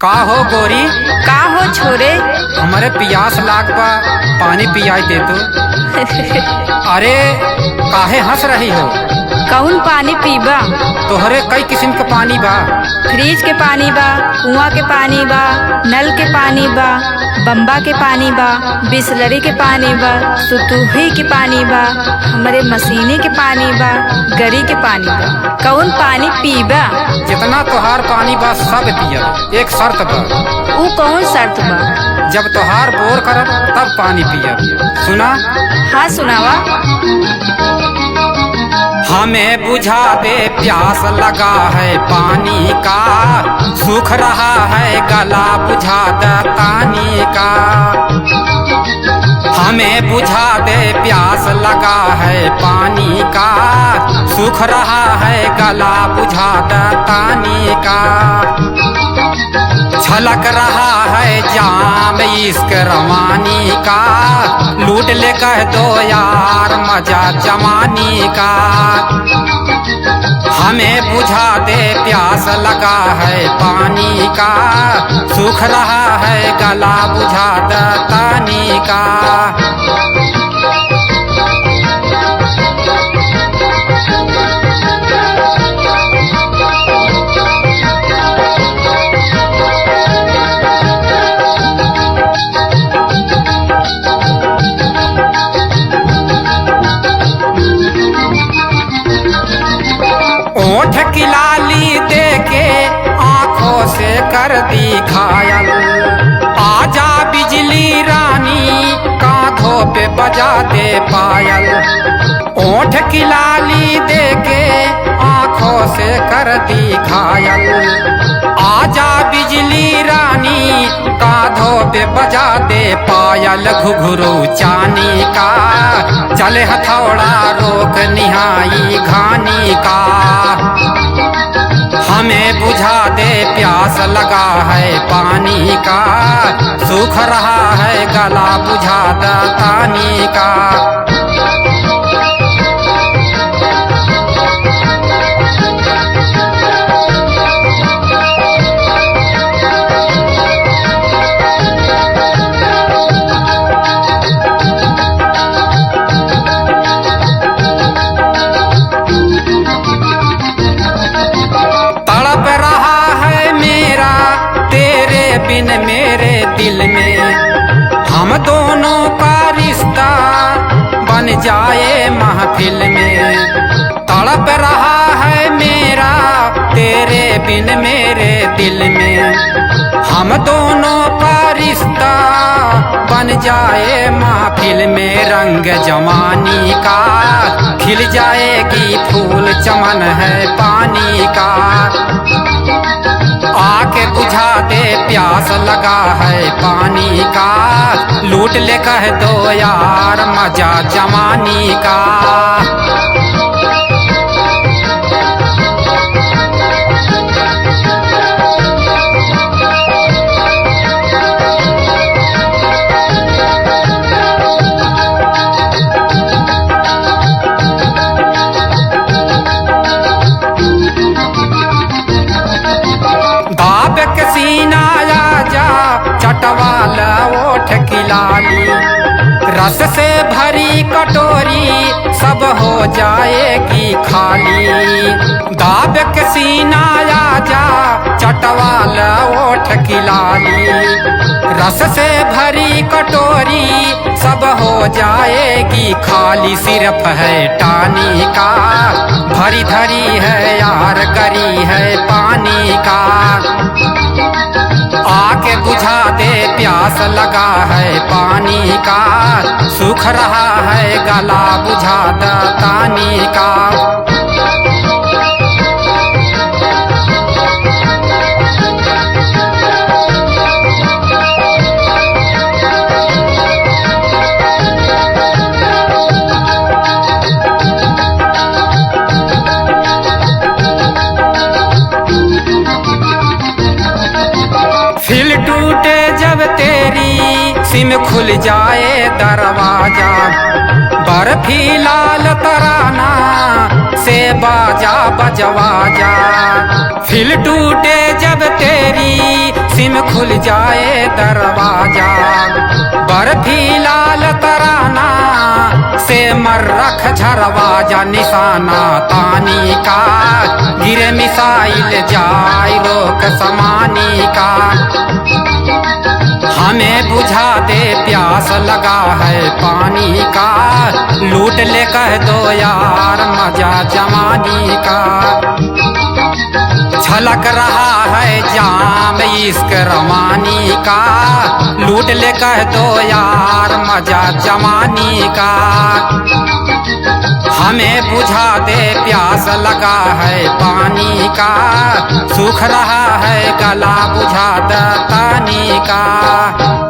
का हो गोरी? का हो छोरे? हमारे पियास लाग बा, पानी पियाई दे तो। अरे काहे हंस रही हो? कौन पानी पीबा? तोहरे कई किस्म के पानी बा। फ्रिज के पानी बा, कुआं के पानी बा, नल के पानी बा, बम्बा के पानी बा, बिसलरी के पानी बा, सुतुही के पानी बा, हमारे मशीनी के पानी बा, गरी के पानी बा। कौन पानी पीबा? जितना तोहार पानी बा सब पिया, एक शर्त बा। ऊ कौन शर्त बा? जब तोहार बोर करब तब पानी पिया। सुना? हाँ सुनावा। हमें बुझा दे प्यास लगा है पानी का, सूख रहा है गला बुझा दे पानी का। हमें बुझा दे प्यास लगा है पानी का, सूख रहा है गला बुझा दे पानी का। छलक रहा है जाम इश्क रवानी का, लूट ले कह दो यार मजा जवानी का। हमें बुझा दे प्यास लगा है पानी का, सूख रहा है गला बुझा दे पानी का। ओठ की लाली देके आंखों से कर दी घायल, आजा बिजली रानी कांधों पे बजा दे पायल। ओठ की लाली देके आंखों से कर दी घायल, आजा बिजली रानी कांधों पे बजा दे पायल। घुघरू चानी का चले हथौड़ा रोक निहाई घानी का। हमें बुझा दे प्यास लगा है पानी का, सूख रहा है गला बुझा दे पानी का। बिन मेरे दिल में हम दोनों का रिश्ता बन जाए महफिल में। तड़प रहा है मेरा तेरे बिन मेरे दिल में, हम दोनों का रिश्ता बन जाए महफिल में। रंग जवानी का खिल जाएगी फूल चमन है पानी का। आके बुझा दे प्यास लगा है पानी का, लूट ले कह दो यार मजा जवानी का। सीना आजा चटवाल ओठ की लाली, रस से भरी कटोरी सब हो जाएगी खाली। दाब के सीना आजा चटवाल ओठ की लाली, रस से भरी कटोरी सब हो जाएगी खाली। सिर्फ है टानी का भरी धरी है यार गरी है पानी का। आके बुझा दे प्यास लगा है पानी का, सूख रहा है गला बुझा दे पानी का। फिर टूटे जब तेरी सिम खुल जाए दरवाजा, बर्फी लाल तराना से बाजा बजवा जा। फिर टूटे जब तेरी सिम खुल जाए दरवाजा। बर्फी लाल तराना से मर्रख झरवाजा, निशाना तानी का गिरे मिसाइल जाए रोक समानी का। हमें बुझा दे प्यास लगा है पानी का, लूट ले कह दो यार मजा जवानी का। छलक रहा है जाम इश्क रवानी का, लूट ले कह दो यार मजा जवानी का। हमें बुझा दे प्यास लगा है पानी का, सूख रहा है गला बुझा दे तानी का।